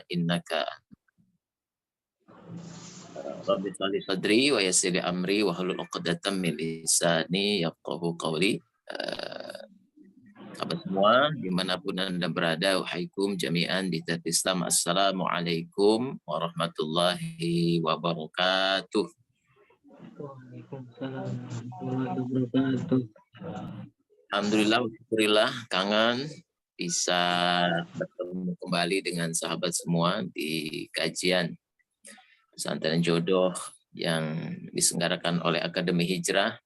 innaka rabbi sholli sadri wa yassir li amri wa hlul 'uqdatam min lisani yafqahu qawli. Sahabat semua, dimanapun Anda berada, wahaikum jami'an di Islam. Assalamualaikum warahmatullahi wabarakatuh. Waalaikumsalam warahmatullahi wabarakatuh. Alhamdulillah, syukurillah, kangen bisa bertemu kembali dengan sahabat semua di kajian pesantren jodoh yang diselenggarakan oleh Akademi Hijrah.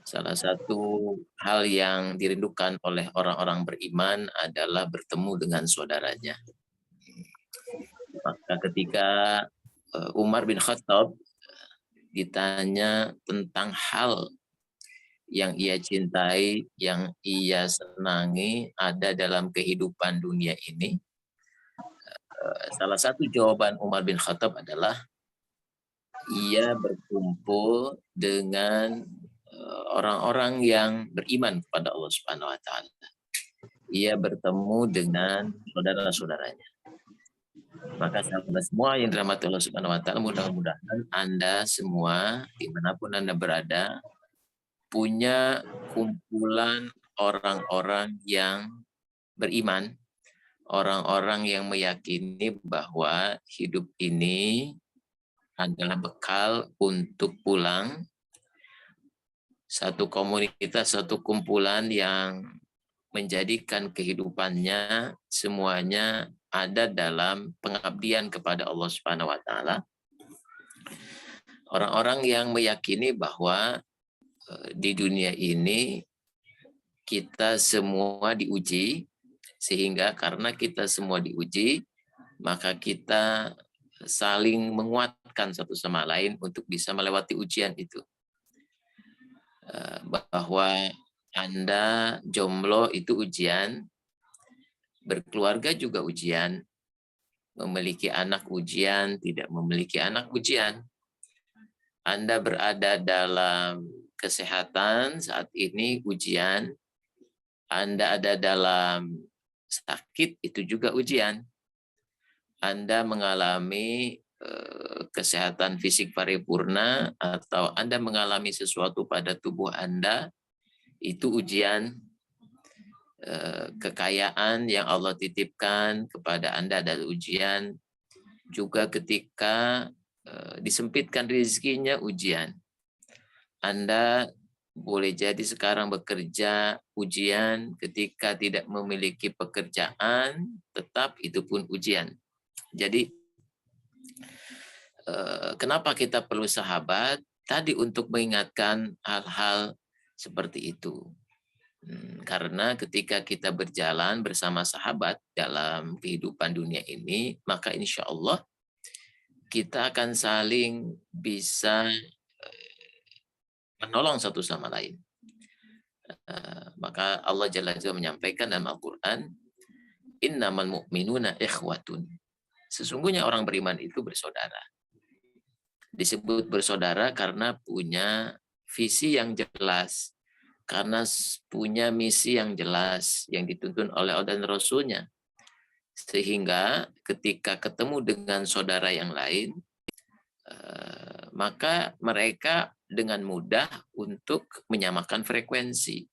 Salah satu hal yang dirindukan oleh orang-orang beriman adalah bertemu dengan saudaranya. Maka ketika Umar bin Khattab ditanya tentang hal yang ia cintai, yang ia senangi ada dalam kehidupan dunia ini, salah satu jawaban Umar bin Khattab adalah ia berkumpul dengan orang-orang yang beriman kepada Allah Subhanahu wa taala. Ia bertemu dengan saudara-saudaranya. Maka sahabat semua yang dirahmati Allah Subhanahu wa taala, mudah-mudahan Anda semua dimanapun Anda berada punya kumpulan orang-orang yang beriman, orang-orang yang meyakini bahwa hidup ini adalah bekal untuk pulang. Satu komunitas, satu kumpulan yang menjadikan kehidupannya semuanya ada dalam pengabdian kepada Allah Subhanahu wa taala. Orang-orang yang meyakini bahwa di dunia ini kita semua diuji, sehingga karena kita semua diuji, maka kita saling menguatkan satu sama lain untuk bisa melewati ujian itu. Bahwa Anda jomblo itu ujian, berkeluarga juga ujian, memiliki anak ujian, tidak memiliki anak ujian. Anda berada dalam kesehatan saat ini ujian, Anda ada dalam sakit itu juga ujian. Anda mengalami kesehatan fisik paripurna atau Anda mengalami sesuatu pada tubuh Anda, itu ujian. Kekayaan yang Allah titipkan kepada Anda adalah ujian. Juga ketika disempitkan rezekinya ujian. Anda boleh jadi sekarang bekerja ujian, ketika tidak memiliki pekerjaan tetap itu pun ujian. Jadi kenapa kita perlu sahabat? Tadi untuk mengingatkan hal-hal seperti itu. Karena ketika kita berjalan bersama sahabat dalam kehidupan dunia ini, maka insya Allah kita akan saling bisa menolong satu sama lain. Maka Allah Jalla Jalla menyampaikan dalam Al-Quran, innamal mu'minuna ikhwatun. Sesungguhnya orang beriman itu bersaudara. Disebut bersaudara karena punya visi yang jelas, karena punya misi yang jelas yang dituntun oleh Allah dan Rasulnya. Sehingga ketika ketemu dengan saudara yang lain, maka mereka dengan mudah untuk menyamakan frekuensi,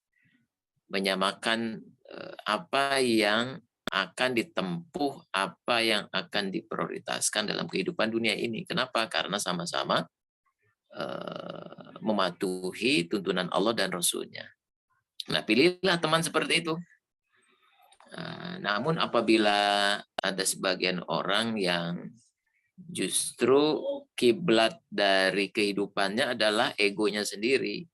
menyamakan apa yang akan ditempuh, apa yang akan diprioritaskan dalam kehidupan dunia ini. Kenapa? Karena sama-sama mematuhi tuntunan Allah dan Rasulnya. Nah, pilihlah teman seperti itu. Namun apabila ada sebagian orang yang justru kiblat dari kehidupannya adalah egonya sendiri,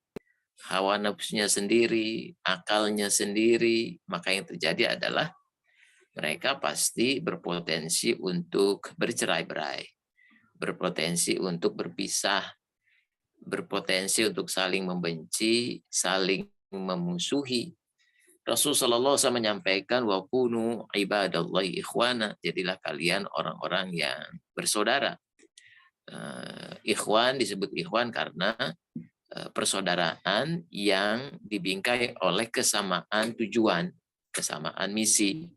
hawa nafsunya sendiri, akalnya sendiri, maka yang terjadi adalah mereka pasti berpotensi untuk bercerai-berai, berpotensi untuk berpisah, berpotensi untuk saling membenci, saling memusuhi. Rasulullah SAW menyampaikan, wa kunu ibadallahi ikhwana, jadilah kalian orang-orang yang bersaudara. Ikhwan disebut ikhwan karena persaudaraan yang dibingkai oleh kesamaan tujuan, kesamaan misi.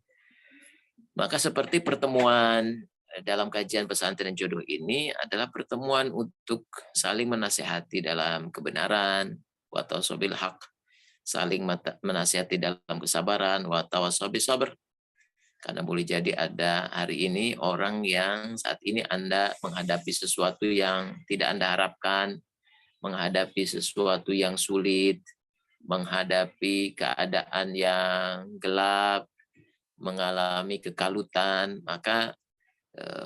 Maka seperti pertemuan dalam kajian pesantren jodoh ini adalah pertemuan untuk saling menasehati dalam kebenaran, wa tawassabil haq, saling menasihati dalam kesabaran, wa tawassabil sabr. Karena boleh jadi ada hari ini orang yang saat ini Anda menghadapi sesuatu yang tidak Anda harapkan, menghadapi sesuatu yang sulit, menghadapi keadaan yang gelap, mengalami kekalutan, maka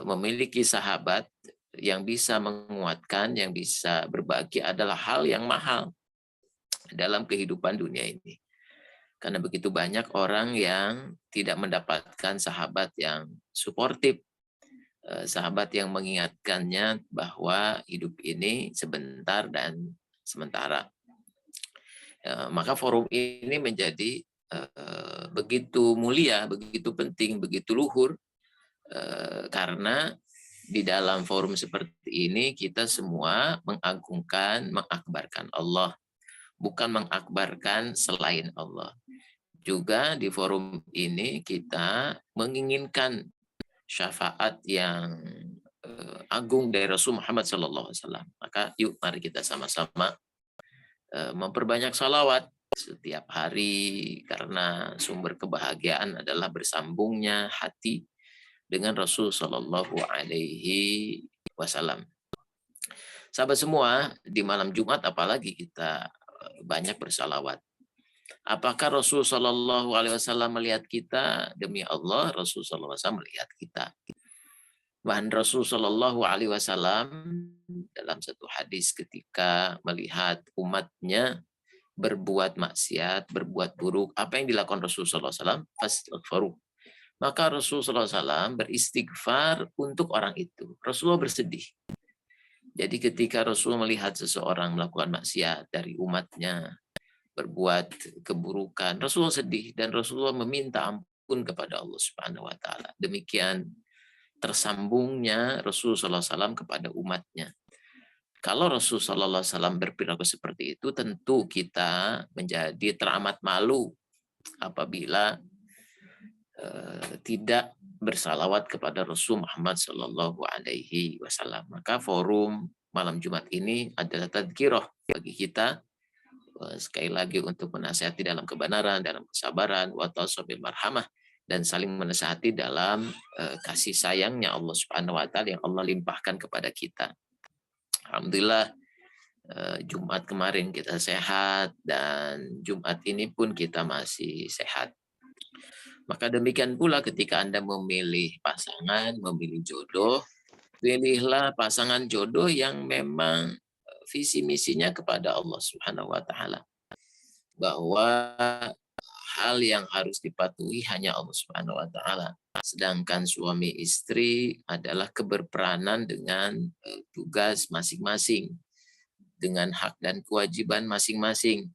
memiliki sahabat yang bisa menguatkan, yang bisa berbagi adalah hal yang mahal dalam kehidupan dunia ini. Karena begitu banyak orang yang tidak mendapatkan sahabat yang suportif, sahabat yang mengingatkannya bahwa hidup ini sebentar dan sementara. Maka forum ini menjadi begitu mulia, begitu penting, begitu luhur, karena di dalam forum seperti ini kita semua mengagungkan, mengakbarkan Allah, bukan mengakbarkan selain Allah. Juga di forum ini kita menginginkan syafaat yang agung dari Rasul Muhammad SAW. Maka yuk mari kita sama-sama memperbanyak salawat setiap hari, karena sumber kebahagiaan adalah bersambungnya hati dengan Rasul Shallallahu Alaihi Wasallam. Sahabat semua, di malam Jumat apalagi kita banyak bersalawat. Apakah Rasul Shallallahu Alaihi Wasallam melihat kita? Demi Allah, Rasul Shallallahu Alaihi Wasallam melihat kita. Bahkan Rasul Shallallahu Alaihi Wasallam dalam satu hadis ketika melihat umatnya berbuat maksiat, berbuat buruk, apa yang dilakukan Rasul Shallallahu Alaihi Wasallam? Fastaghfiru. Maka Rasulullah SAW beristighfar untuk orang itu. Rasulullah bersedih. Jadi ketika Rasulullah melihat seseorang melakukan maksiat dari umatnya, berbuat keburukan, Rasulullah sedih dan Rasulullah meminta ampun kepada Allah Subhanahu wa taala. Demikian tersambungnya Rasulullah SAW kepada umatnya. Kalau Rasulullah SAW berperilaku seperti itu, tentu kita menjadi teramat malu apabila tidak bersalawat kepada Rasul Muhammad Sallallahu Alaihi Wasallam. Maka forum malam Jumat ini adalah tadzkirah bagi kita, sekali lagi untuk menasihati dalam kebenaran, dalam kesabaran, wa tawassabil marhamah, dan saling menasihati dalam kasih sayangnya Allah Subhanahu Wa Taala yang Allah limpahkan kepada kita. Alhamdulillah Jumat kemarin kita sehat dan Jumat ini pun kita masih sehat. Maka demikian pula ketika Anda memilih pasangan, memilih jodoh, pilihlah pasangan jodoh yang memang visi misinya kepada Allah Subhanahu wa taala. Bahwa hal yang harus dipatuhi hanya Allah Subhanahu wa taala. Sedangkan suami istri adalah keberperanan dengan tugas masing-masing, dengan hak dan kewajiban masing-masing,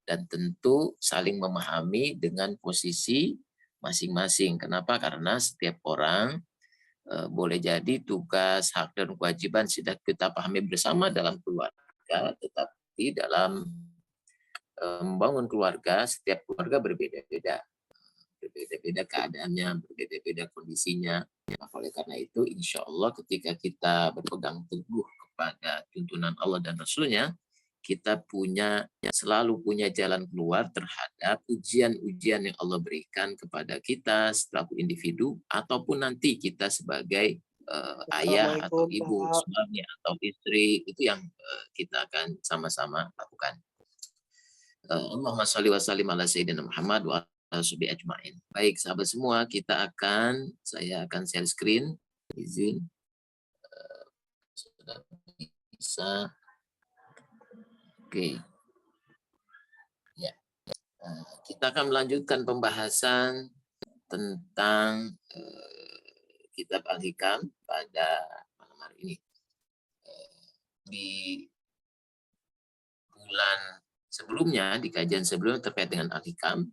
dan tentu saling memahami dengan posisi masing-masing. Kenapa? Karena setiap orang boleh jadi tugas, hak, dan kewajiban sudah kita pahami bersama dalam keluarga, tetapi dalam membangun keluarga, setiap keluarga berbeda-beda. Berbeda-beda keadaannya, berbeda-beda kondisinya. Oleh karena itu, insya Allah ketika kita berpegang teguh kepada tuntunan Allah dan Rasulnya, kita selalu punya jalan keluar terhadap ujian-ujian yang Allah berikan kepada kita selaku individu ataupun nanti kita sebagai ayah atau ibu, suami atau istri, itu yang kita akan sama-sama lakukan. Allahumma sholli wa sallim ala sayyidina Muhammad wa ala sahbihi ajma'in. Baik sahabat semua, saya akan share screen. Izin sudah bisa. Oke. Ya. Kita akan melanjutkan pembahasan tentang kitab Al-Hikam pada malam hari ini. Di bulan sebelumnya, di kajian sebelumnya terkait dengan Al-Hikam,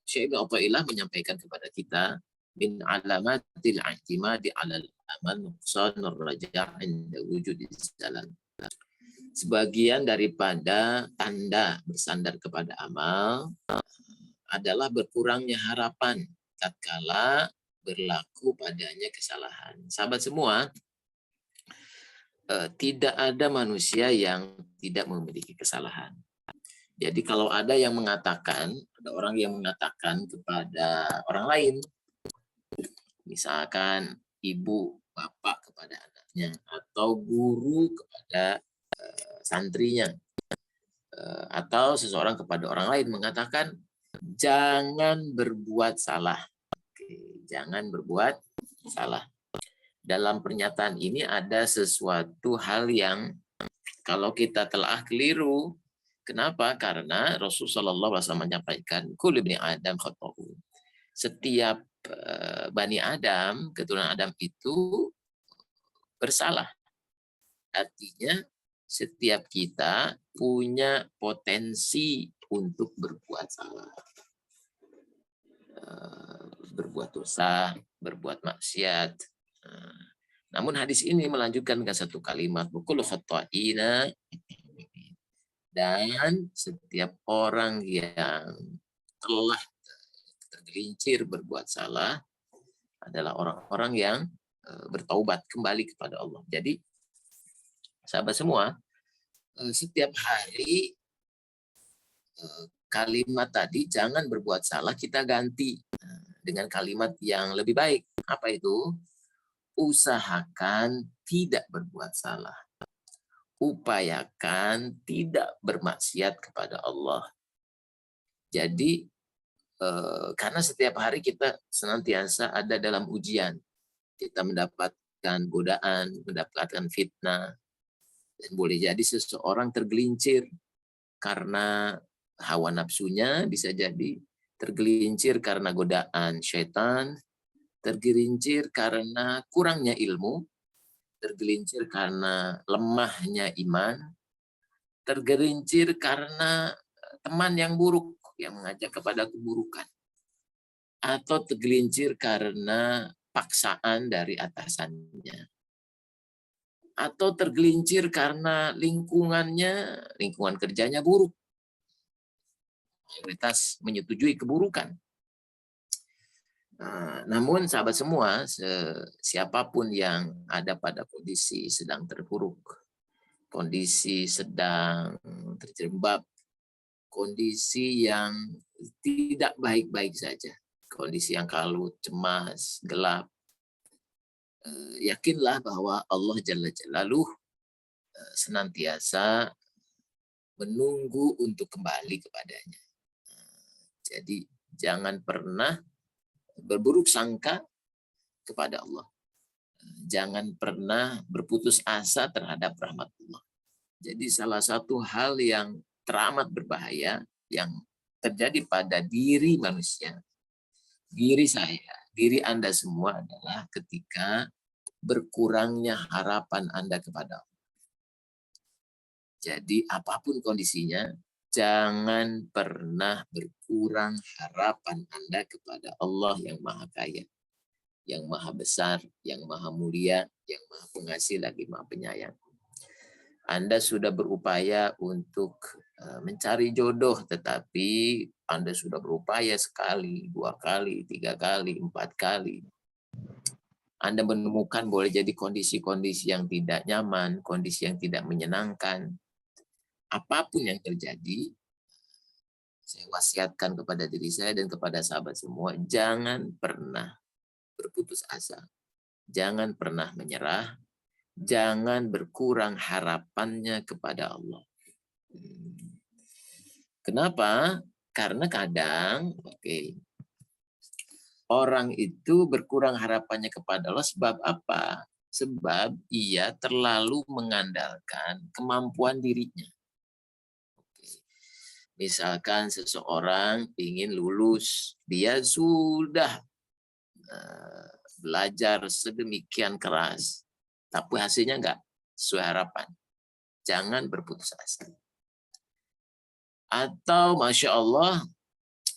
Syekh Ibnu Athaillah menyampaikan kepada kita min alamatil i'timadi 'alal amal nuqsanur raja' inda wujudi zalan. Sebagian daripada tanda bersandar kepada amal adalah berkurangnya harapan tatkala berlaku padanya kesalahan. Sahabat semua, tidak ada manusia yang tidak memiliki kesalahan. Jadi kalau ada orang yang mengatakan kepada orang lain, misalkan ibu, bapak kepada anaknya, atau guru kepada santrinya, atau seseorang kepada orang lain mengatakan, jangan berbuat salah. Oke, jangan berbuat salah. Dalam pernyataan ini ada sesuatu hal yang kalau kita telah keliru. Kenapa? Karena Rasulullah SAW menyampaikan, kullu ibni Adam khata'un. Setiap Bani Adam, keturunan Adam itu bersalah. Artinya setiap kita punya potensi untuk berbuat salah. Berbuat dosa, berbuat maksiat. Namun hadis ini melanjutkan dengan satu kalimat, kullu khata'ina, dan setiap orang yang telah tergelincir berbuat salah adalah orang-orang yang bertaubat kembali kepada Allah. Jadi sahabat semua, setiap hari kalimat tadi jangan berbuat salah kita ganti dengan kalimat yang lebih baik. Apa itu? Usahakan tidak berbuat salah. Upayakan tidak bermaksiat kepada Allah. Jadi karena setiap hari kita senantiasa ada dalam ujian. Kita mendapatkan godaan, mendapatkan fitnah. Dan boleh jadi seseorang tergelincir karena hawa nafsunya, bisa jadi tergelincir karena godaan syaitan, tergelincir karena kurangnya ilmu, tergelincir karena lemahnya iman, tergelincir karena teman yang buruk yang mengajak kepada keburukan, atau tergelincir karena paksaan dari atasannya, atau tergelincir karena lingkungan kerjanya buruk, mayoritas menyetujui keburukan. Namun sahabat semua, siapapun yang ada pada kondisi sedang terpuruk, kondisi sedang terjerembab, kondisi yang tidak baik-baik saja, kondisi yang kalut, cemas, gelap, yakinlah bahwa Allah Jalla Jalaluh senantiasa menunggu untuk kembali kepadanya. Jadi jangan pernah berburuk sangka kepada Allah. Jangan pernah berputus asa terhadap rahmat Allah. Jadi salah satu hal yang teramat berbahaya yang terjadi pada diri manusia, diri saya, diri Anda semua adalah ketika berkurangnya harapan Anda kepada Allah. Jadi apapun kondisinya, jangan pernah berkurang harapan Anda kepada Allah yang Maha Kaya, yang Maha Besar, yang Maha Mulia, yang Maha Pengasih lagi Maha Penyayang. Anda sudah berupaya untuk mencari jodoh, tetapi Anda sudah berupaya sekali, 2 kali, 3 kali, 4 kali. Anda menemukan boleh jadi kondisi-kondisi yang tidak nyaman, kondisi yang tidak menyenangkan. Apapun yang terjadi, saya wasiatkan kepada diri saya dan kepada sahabat semua, jangan pernah berputus asa. Jangan pernah menyerah. Jangan berkurang harapannya kepada Allah. Kenapa? Karena kadang, orang itu berkurang harapannya kepada Allah sebab apa? Sebab ia terlalu mengandalkan kemampuan dirinya. Misalkan seseorang ingin lulus, dia sudah belajar sedemikian keras, tapi hasilnya enggak sesuai harapan. Jangan berputus asa. Atau Masya Allah,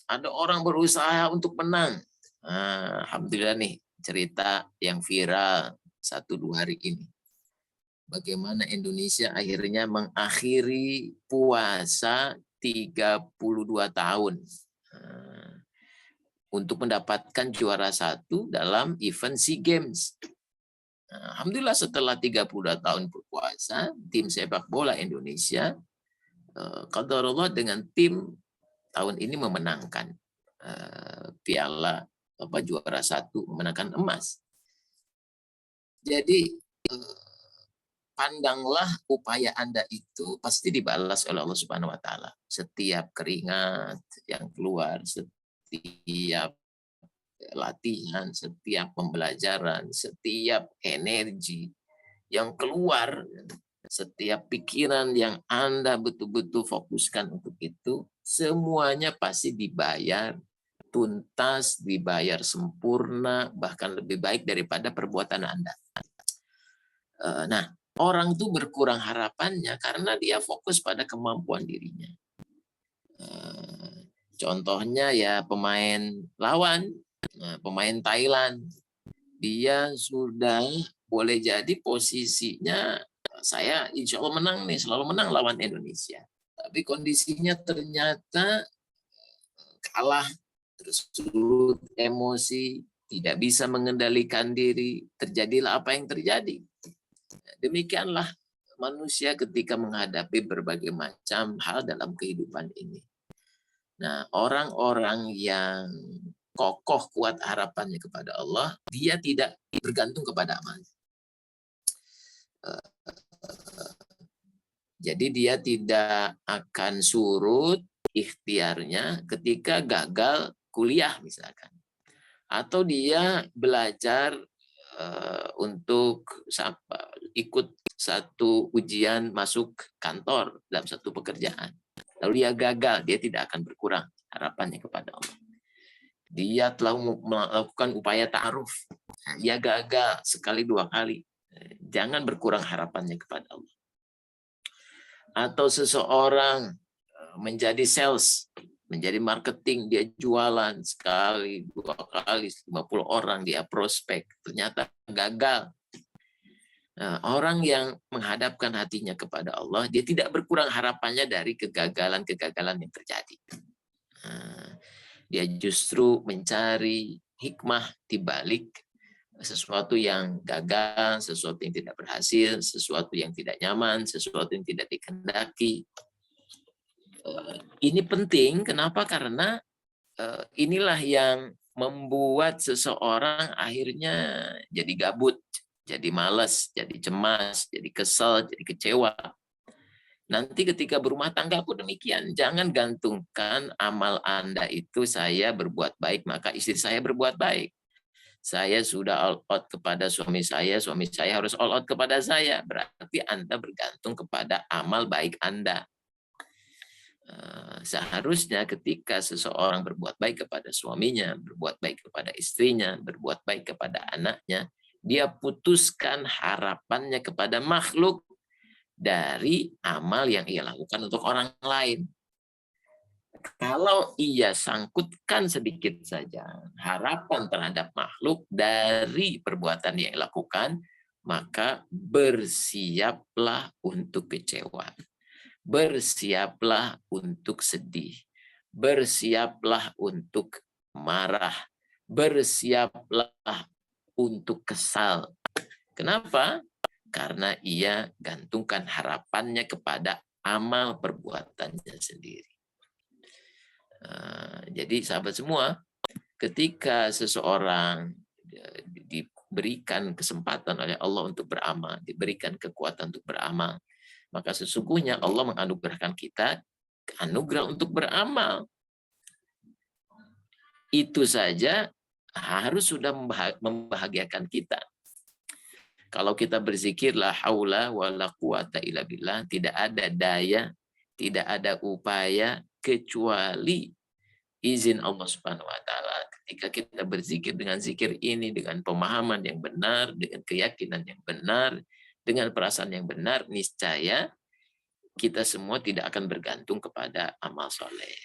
ada orang berusaha untuk menang. Alhamdulillah nih, cerita yang viral 1-2 hari ini. Bagaimana Indonesia akhirnya mengakhiri puasa 32 tahun. untuk mendapatkan juara 1 dalam event SEA Games. Nah, alhamdulillah setelah 32 tahun berpuasa, tim sepak bola Indonesia qadarullah dengan tim tahun ini memenangkan piala juara 1, memenangkan emas. Jadi pandanglah upaya Anda itu pasti dibalas oleh Allah Subhanahu wa taala. Setiap keringat yang keluar, setiap latihan, setiap pembelajaran, setiap energi yang keluar, setiap pikiran yang Anda betul-betul fokuskan untuk itu, semuanya pasti dibayar tuntas, dibayar sempurna, bahkan lebih baik daripada perbuatan Anda. Nah, orang itu berkurang harapannya karena dia fokus pada kemampuan dirinya. Contohnya ya pemain lawan, pemain Thailand, dia sudah boleh jadi posisinya saya insya Allah menang nih, selalu menang lawan Indonesia. Tapi kondisinya ternyata kalah, terus surut emosi, tidak bisa mengendalikan diri, terjadilah apa yang terjadi. Demikianlah manusia ketika menghadapi berbagai macam hal dalam kehidupan ini. Nah, orang-orang yang kokoh kuat harapannya kepada Allah, dia tidak bergantung kepada amalnya. Jadi dia tidak akan surut ikhtiarnya ketika gagal kuliah misalkan. Atau dia belajar untuk ikut satu ujian masuk kantor dalam satu pekerjaan. Lalu dia gagal, dia tidak akan berkurang harapannya kepada Allah. Dia telah melakukan upaya ta'aruf, dia gagal sekali 2 kali. Jangan berkurang harapannya kepada Allah. Atau seseorang menjadi sales, menjadi marketing, dia jualan sekali, 2 kali, 50 orang dia prospek, ternyata gagal. Nah, orang yang menghadapkan hatinya kepada Allah, dia tidak berkurang harapannya dari kegagalan-kegagalan yang terjadi. Nah, dia justru mencari hikmah di balik sesuatu yang gagal, sesuatu yang tidak berhasil, sesuatu yang tidak nyaman, sesuatu yang tidak dikehendaki. Ini penting, kenapa? Karena inilah yang membuat seseorang akhirnya jadi gabut, jadi malas, jadi cemas, jadi kesal, jadi kecewa. Nanti ketika berumah tangga pun demikian. Jangan gantungkan amal Anda itu, saya berbuat baik, maka istri saya berbuat baik. Saya sudah all out kepada suami saya harus all out kepada saya. Berarti Anda bergantung kepada amal baik Anda. Seharusnya ketika seseorang berbuat baik kepada suaminya, berbuat baik kepada istrinya, berbuat baik kepada anaknya, dia putuskan harapannya kepada makhluk dari amal yang ia lakukan untuk orang lain. Kalau ia sangkutkan sedikit saja harapan terhadap makhluk dari perbuatan yang ia lakukan, maka bersiaplah untuk kecewa. Bersiaplah untuk sedih. Bersiaplah untuk marah. Bersiaplah untuk kesal. Kenapa? Karena ia gantungkan harapannya kepada amal perbuatannya sendiri. Jadi sahabat semua, ketika seseorang diberikan kesempatan oleh Allah untuk beramal, diberikan kekuatan untuk beramal, maka sesungguhnya Allah menganugerahkan kita anugerah untuk beramal. Itu saja harus sudah membahagiakan kita. Kalau kita berzikir la haula wala quwata illa billah, tidak ada daya, tidak ada upaya kecuali izin Allah Subhanahu wa taala. Ketika kita berzikir dengan zikir ini, dengan pemahaman yang benar, dengan keyakinan yang benar, dengan perasaan yang benar, niscaya kita semua tidak akan bergantung kepada amal soleh.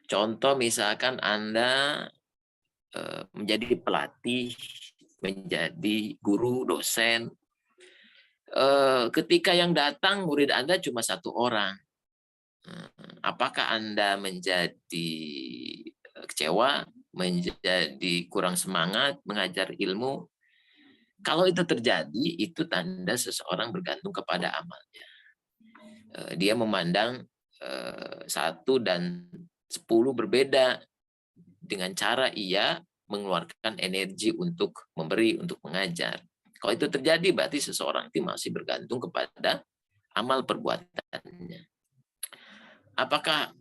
Contoh misalkan Anda menjadi pelatih, menjadi guru, dosen. Ketika yang datang murid Anda cuma 1 orang. Apakah Anda menjadi kecewa, menjadi kurang semangat mengajar ilmu. Kalau itu terjadi, itu tanda seseorang bergantung kepada amalnya. Dia memandang 1 dan 10 berbeda dengan cara ia mengeluarkan energi untuk memberi, untuk mengajar. Kalau itu terjadi, berarti seseorang itu masih bergantung kepada amal perbuatannya. Apakah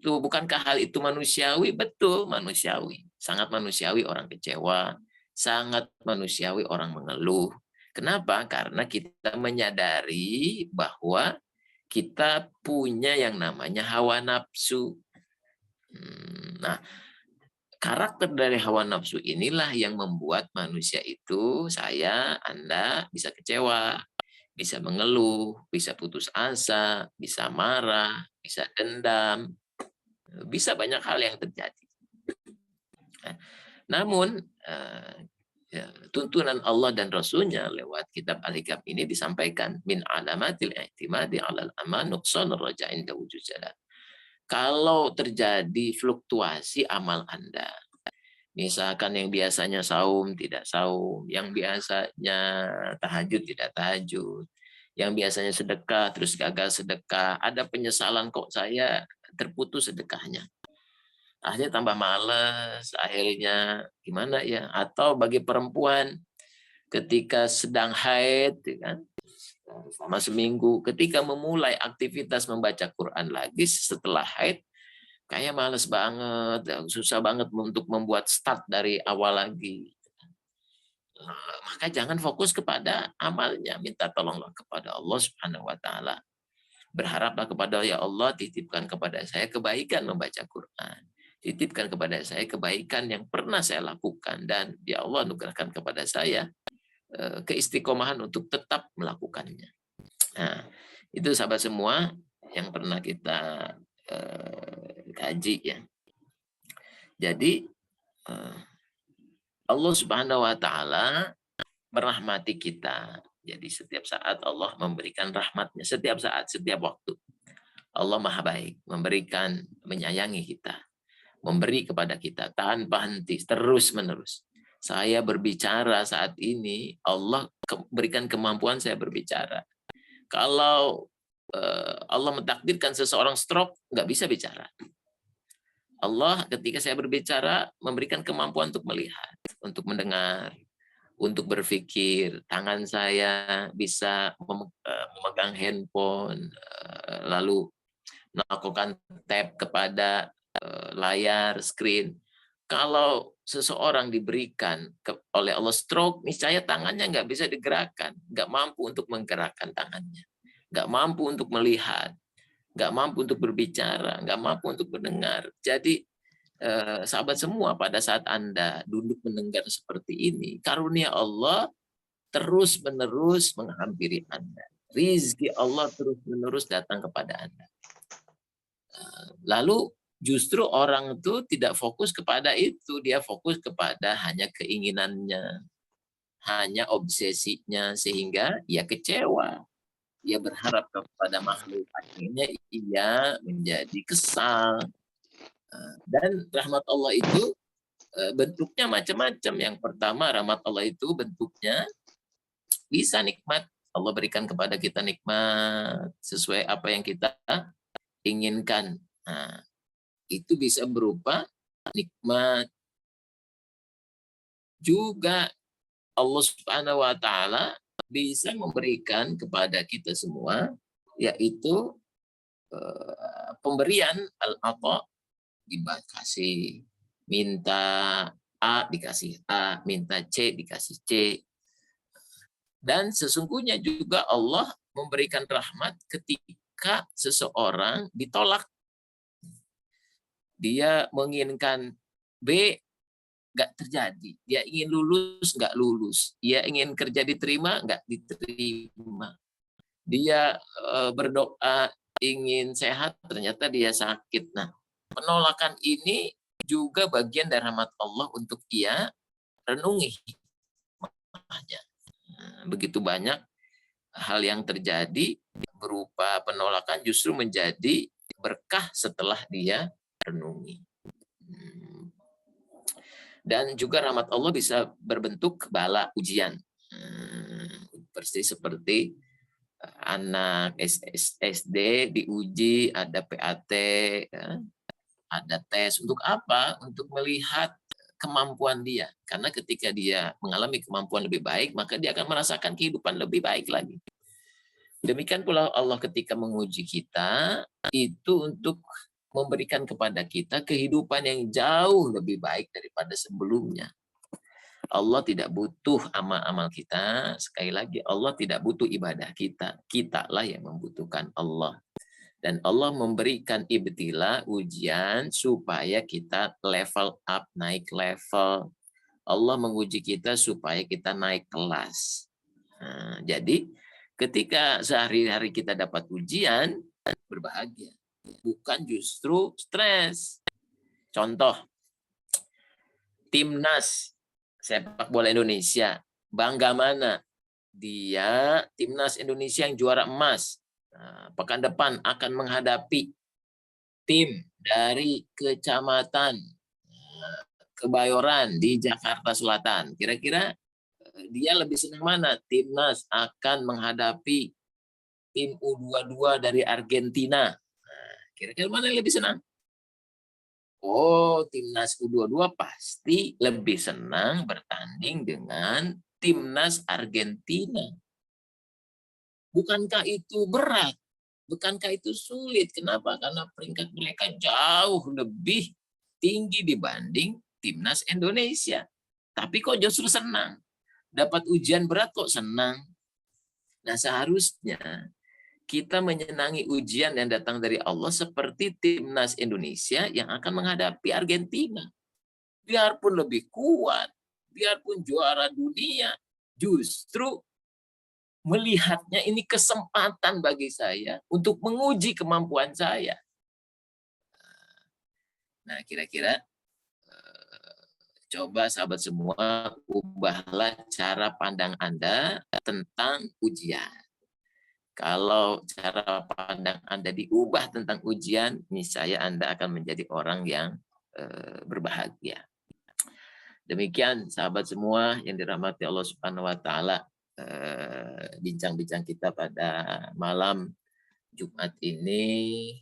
bukankah hal itu manusiawi? Betul, manusiawi. Sangat manusiawi orang kecewa, sangat manusiawi orang mengeluh. Kenapa? Karena kita menyadari bahwa kita punya yang namanya hawa nafsu. Nah, karakter dari hawa nafsu inilah yang membuat manusia itu, saya, Anda, bisa kecewa, bisa mengeluh, bisa putus asa, bisa marah, bisa dendam, bisa banyak hal yang terjadi. Namun, tuntunan Allah dan Rasulnya lewat kitab Al-Hikam ini disampaikan, min alamatil i'timadi 'alal aman nuqsanur raja inda wujud jalal. Kalau terjadi fluktuasi amal Anda, misalkan yang biasanya saum tidak saum, yang biasanya tahajud tidak tahajud, yang biasanya sedekah terus gagal sedekah, ada penyesalan kok saya terputus sedekahnya. Akhirnya tambah males, akhirnya gimana ya? Atau bagi perempuan ketika sedang haid, ya kan, selama seminggu, ketika memulai aktivitas membaca Quran lagi setelah haid, kayak males banget, susah banget untuk membuat start dari awal lagi. Maka jangan fokus kepada amalnya, minta tolonglah kepada Allah Subhanahu wa taala. Berharaplah kepada ya Allah, titipkan kepada saya kebaikan membaca Quran. Titipkan kepada saya kebaikan yang pernah saya lakukan, dan ya Allah anugerahkan kepada saya keistiqomahan untuk tetap melakukannya. Nah, itu sahabat semua yang pernah kita kaji ya. Jadi Allah Subhanahu wa taala merahmati kita. Jadi setiap saat Allah memberikan rahmatnya, setiap saat, setiap waktu. Allah Maha Baik, memberikan, menyayangi kita, memberi kepada kita tanpa henti, terus-menerus. Saya berbicara saat ini, Allah berikan kemampuan saya berbicara. Kalau Allah mentakdirkan seseorang stroke, nggak bisa bicara. Allah ketika saya berbicara memberikan kemampuan untuk melihat, untuk mendengar, untuk berpikir. Tangan saya bisa memegang handphone, lalu melakukan tap kepada layar, screen. Kalau seseorang diberikan oleh Allah stroke, niscaya tangannya nggak bisa digerakkan, nggak mampu untuk menggerakkan tangannya, nggak mampu untuk melihat, nggak mampu untuk berbicara, nggak mampu untuk mendengar. Jadi sahabat semua, pada saat Anda duduk mendengar seperti ini, karunia Allah terus-menerus menghampiri Anda. Rizki Allah terus-menerus datang kepada Anda. Lalu justru orang itu tidak fokus kepada itu, dia fokus kepada hanya keinginannya, hanya obsesinya, sehingga ia kecewa. Ia berharap kepada makhluk, akhirnya ia menjadi kesal. Dan rahmat Allah itu bentuknya macam-macam. Yang pertama, rahmat Allah itu bentuknya bisa nikmat. Allah berikan kepada kita nikmat sesuai apa yang kita inginkan. Nah, itu bisa berupa nikmat. Juga Allah Subhanahu wa taala bisa memberikan kepada kita semua, yaitu pemberian al-ata, dikasih, minta A dikasih A, minta C dikasih C. Dan sesungguhnya juga Allah memberikan rahmat ketika seseorang ditolak. Dia menginginkan B, nggak terjadi. Dia ingin lulus, nggak lulus. Dia ingin kerja diterima, nggak diterima. Dia berdoa ingin sehat, ternyata dia sakit. Nah, penolakan ini juga bagian dari rahmat Allah untuk dia renungi. Begitu banyak hal yang terjadi berupa penolakan justru menjadi berkah setelah dia renungi. Dan juga rahmat Allah bisa berbentuk bala ujian. Persis seperti anak SD diuji, ada PAT, ya, ada tes. Untuk apa? Untuk melihat kemampuan dia. Karena ketika dia mengalami kemampuan lebih baik, maka dia akan merasakan kehidupan lebih baik lagi. Demikian pula Allah ketika menguji kita, itu untuk memberikan kepada kita kehidupan yang jauh lebih baik daripada sebelumnya. Allah tidak butuh amal-amal kita. Sekali lagi, Allah tidak butuh ibadah kita. Kitalah yang membutuhkan Allah. Dan Allah memberikan ibtila, ujian, supaya kita level up, naik level. Allah menguji kita supaya kita naik kelas. Nah, jadi ketika sehari-hari kita dapat ujian, berbahagia. Bukan justru stres. Contoh, timnas sepak bola Indonesia. Bangga mana? Dia timnas Indonesia yang juara emas. Nah, pekan depan akan menghadapi tim dari kecamatan Kebayoran di Jakarta Selatan. Kira-kira dia lebih senang mana? Timnas akan menghadapi tim U22 dari Argentina. Nah, kira-kira mana yang lebih senang? Oh, timnas U22 pasti lebih senang bertanding dengan timnas Argentina. Bukankah itu berat? Bukankah itu sulit? Kenapa? Karena peringkat mereka jauh lebih tinggi dibanding timnas Indonesia. Tapi kok justru senang? Dapat ujian berat kok senang? Nah, seharusnya kita menyenangi ujian yang datang dari Allah seperti timnas Indonesia yang akan menghadapi Argentina. Biarpun lebih kuat, biarpun juara dunia, justru melihatnya ini kesempatan bagi saya untuk menguji kemampuan saya. Nah, kira-kira coba sahabat semua, ubahlah cara pandang Anda tentang ujian. Kalau cara pandang Anda diubah tentang ujian, niscaya Anda akan menjadi orang yang berbahagia. Demikian sahabat semua yang dirahmati Allah Subhanahu wa taala, bincang-bincang kita pada malam Jumat ini.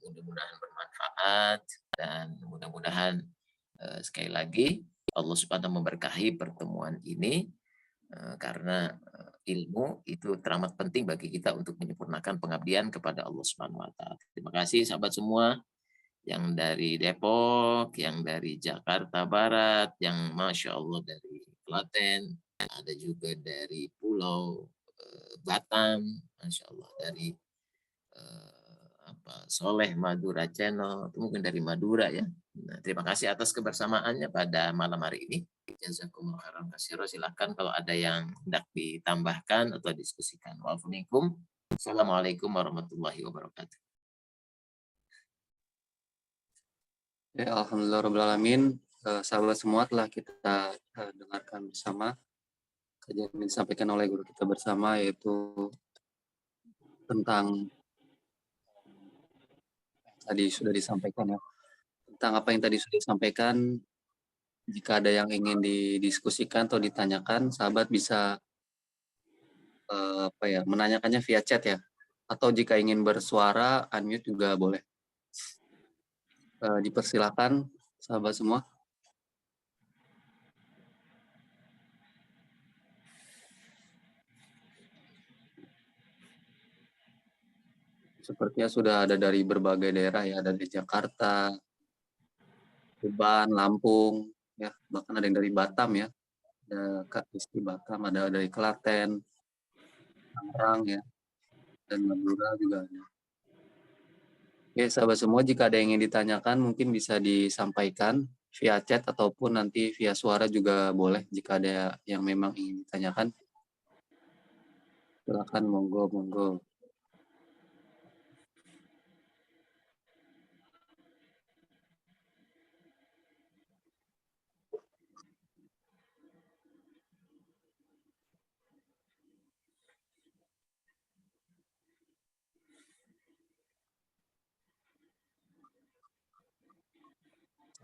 Mudah-mudahan bermanfaat dan mudah-mudahan sekali lagi Allah Subhanahu memberkahi pertemuan ini, karena ilmu itu teramat penting bagi kita untuk menyempurnakan pengabdian kepada Allah Subhanahu wa taala. Terima kasih sahabat semua yang dari Depok, yang dari Jakarta Barat, yang Masya Allah dari Klaten, ada juga dari Pulau Batam, Masya Allah dari Soleh Madura Channel, itu mungkin dari Madura ya. Nah, terima kasih atas kebersamaannya pada malam hari ini. Jazakumullah khairan katsira. Silakan kalau ada yang hendak ditambahkan atau diskusikan. Waalaikumsalam. Assalamualaikum warahmatullahi wabarakatuh. Ya, alhamdulillah. Sahabat semua telah kita dengarkan bersama kajian yang disampaikan oleh guru kita bersama, yaitu tentang tadi sudah disampaikan ya, tentang apa yang tadi sudah disampaikan. Jika ada yang ingin didiskusikan atau ditanyakan, sahabat bisa menanyakannya via chat ya, atau jika ingin bersuara unmute juga boleh. Dipersilakan sahabat semua. Sepertinya sudah ada dari berbagai daerah ya, ada dari Jakarta, Tuban, Lampung, ya, bahkan ada yang dari Batam ya, ada Kak Isti Batam, ada dari Klaten, Tangerang ya, dan Madura juga ada. Oke, sahabat semua, jika ada yang ingin ditanyakan mungkin bisa disampaikan via chat ataupun nanti via suara juga boleh jika ada yang memang ingin ditanyakan. Silakan, monggo.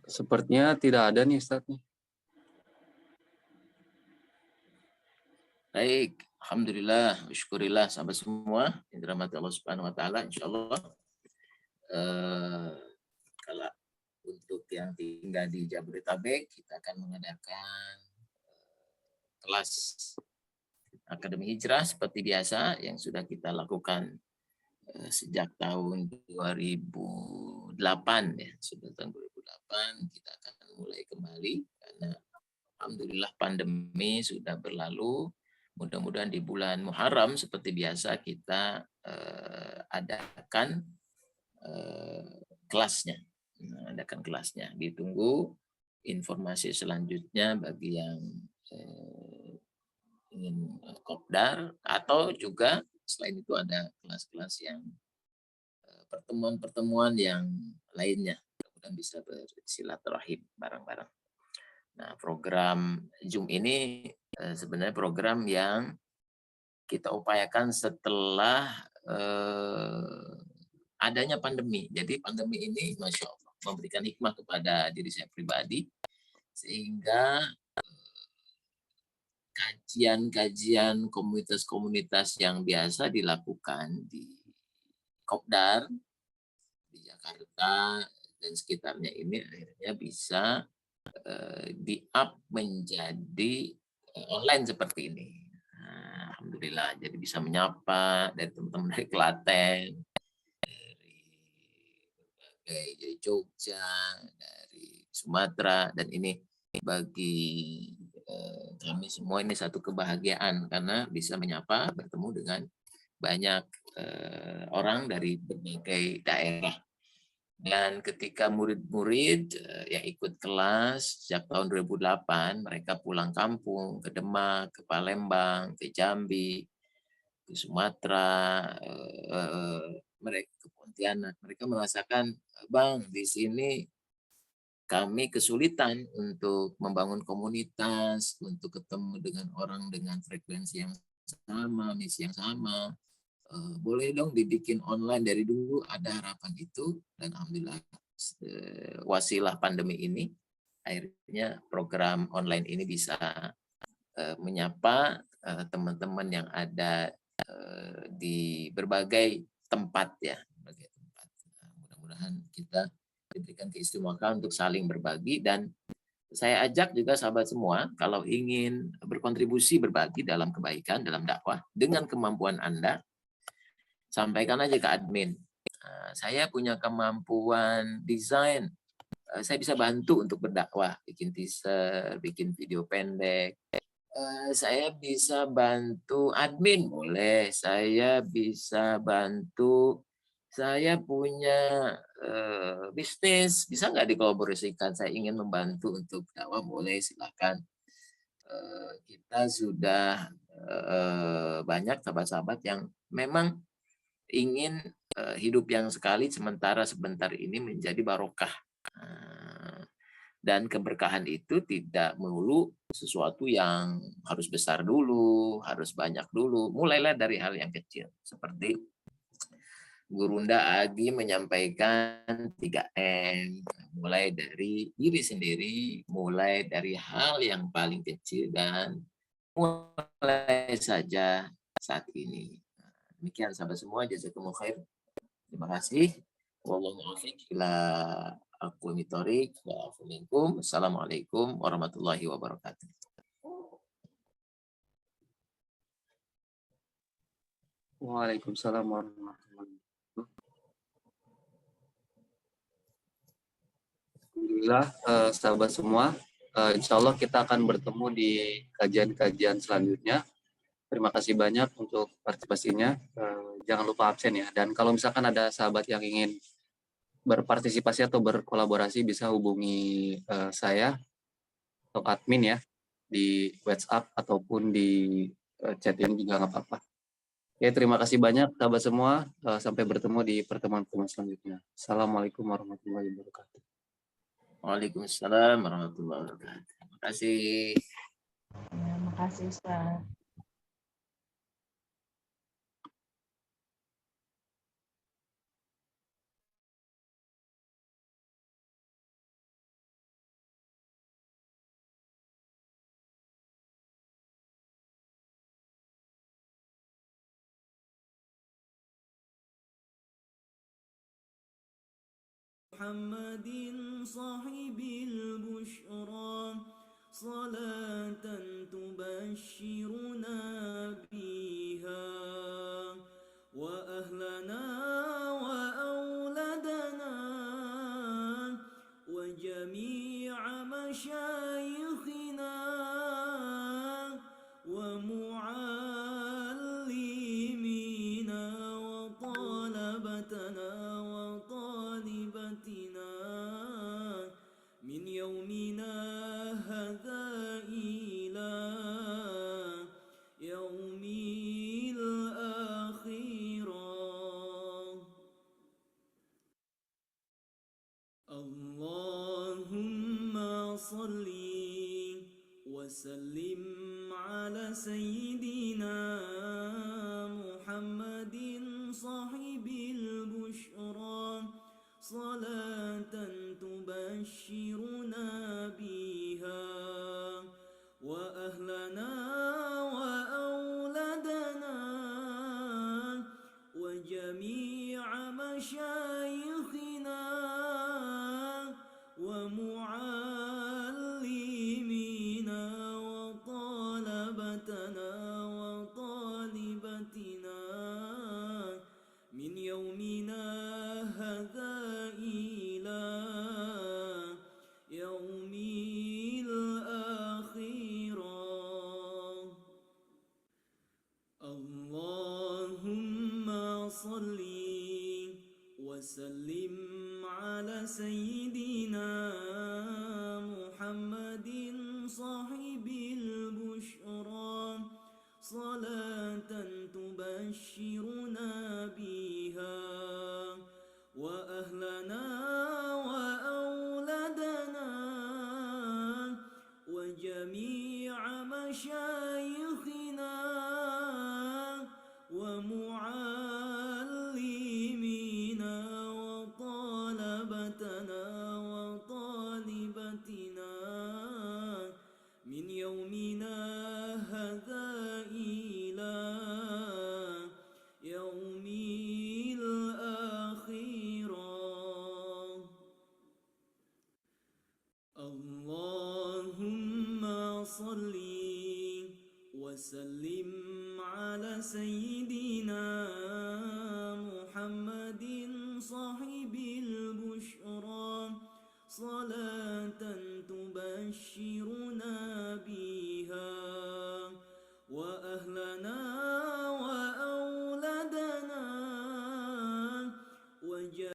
Sepertinya tidak ada nih Ustaz nih. Baik, alhamdulillah, syukurillah sahabat semua yang dirahmati Allah Subhanahu wa taala. Insyaallah eh kalau untuk yang tinggal di Jabodetabek kita akan mengadakan kelas Akademi Hijrah seperti biasa yang sudah kita lakukan sejak tahun 2008 ya. Sudah tahun 2008 kita akan mulai kembali karena alhamdulillah pandemi sudah berlalu. Mudah-mudahan di bulan Muharram seperti biasa kita adakan kelasnya. Adakan kelasnya. Ditunggu informasi selanjutnya bagi yang ingin kopdar atau juga selain itu ada kelas-kelas yang pertemuan-pertemuan yang lainnya. Mudah-mudahan bisa bersilaturahim bareng-bareng. Nah, program Zoom ini sebenarnya program yang kita upayakan setelah adanya pandemi. Jadi pandemi ini Masya Allah memberikan hikmah kepada diri saya pribadi sehingga kajian-kajian komunitas-komunitas yang biasa dilakukan di Kopdar, di Jakarta dan sekitarnya ini akhirnya bisa di-up menjadi online seperti ini. Nah, alhamdulillah jadi bisa menyapa dari teman-teman dari Klaten, dari Jogja, dari Sumatera, dan ini bagi kami semua ini satu kebahagiaan karena bisa menyapa, bertemu dengan banyak orang dari berbagai daerah. Dan ketika murid-murid yang ikut kelas sejak tahun 2008, mereka pulang kampung ke Demak, ke Palembang, ke Jambi, ke Sumatera, mereka ke Pontianak. Mereka merasakan, Bang, di sini kami kesulitan untuk membangun komunitas, untuk ketemu dengan orang dengan frekuensi yang sama, misi yang sama. Boleh dong dibikin online. Dari dulu ada harapan itu dan alhamdulillah wasilah pandemi ini akhirnya program online ini bisa menyapa teman-teman yang ada di berbagai tempat ya, berbagai tempat. Mudah-mudahan kita diberikan keistimewaan untuk saling berbagi dan saya ajak juga sahabat semua kalau ingin berkontribusi berbagi dalam kebaikan dalam dakwah dengan kemampuan Anda, sampaikan aja ke admin. Saya punya kemampuan desain, saya bisa bantu untuk berdakwah, bikin teaser, bikin video pendek. Saya bisa bantu admin, boleh. Saya bisa bantu, saya punya bisnis, bisa nggak dikolaborasikan? Saya ingin membantu untuk dakwah, boleh, silakan. Kita sudah banyak sahabat-sahabat yang memang ingin hidup yang sekali sementara sebentar ini menjadi barokah. Dan keberkahan itu tidak melulu sesuatu yang harus besar dulu, harus banyak dulu. Mulailah dari hal yang kecil. Seperti Gurunda Agi menyampaikan 3M. Mulai dari diri sendiri, mulai dari hal yang paling kecil dan mulai saja saat ini. Demikian sahabat semua, jazakumullah khair. Terima kasih. Wallahu a'lam ila aqwamit thoriq wa afu minkum. Assalamualaikum warahmatullahi wabarakatuh. Waalaikumsalam warahmatullahi wabarakatuh. Alhamdulillah, sahabat semua, insya Allah kita akan bertemu di kajian-kajian selanjutnya. Terima kasih banyak untuk partisipasinya. Jangan lupa absen ya. Dan kalau misalkan ada sahabat yang ingin berpartisipasi atau berkolaborasi, bisa hubungi saya atau admin ya di WhatsApp ataupun di chat ini juga nggak apa-apa. Oke, terima kasih banyak sahabat semua. Sampai bertemu di pertemuan-pertemuan selanjutnya. Assalamualaikum warahmatullahi wabarakatuh. Waalaikumsalam warahmatullahi wabarakatuh. Terima kasih. Terima kasih, Ustaz. محمد صاحب البشرى صلاة تبشرنا بها وأهلنا وأولادنا وجميع مشايخنا ومعلمينا وطلبتنا وطالبتنا من يومنا هذا إلى يوم الآخرة. اللهم صل وسلم على سيدنا محمد صاحب البشرى صلاة تبشرنا بها وأهلنا وأولادنا وجميع مشايخنا ومعلمينا وطلبتنا وطالبتنا من يومنا هذا إلى يوم الآخرة. اللهم صل وسلم على سيدنا محمد صاحب البشرى صلاة تبشرنا بها وأهلنا وأولادنا وجميع مشايخنا ومعلمينا وطلبتنا وطالبتنا من يومنا هذا إلى يوم الآخرة. اللهم صل وسلم على سيدنا محمد صاحب البشرى صلاة تبشرنا بها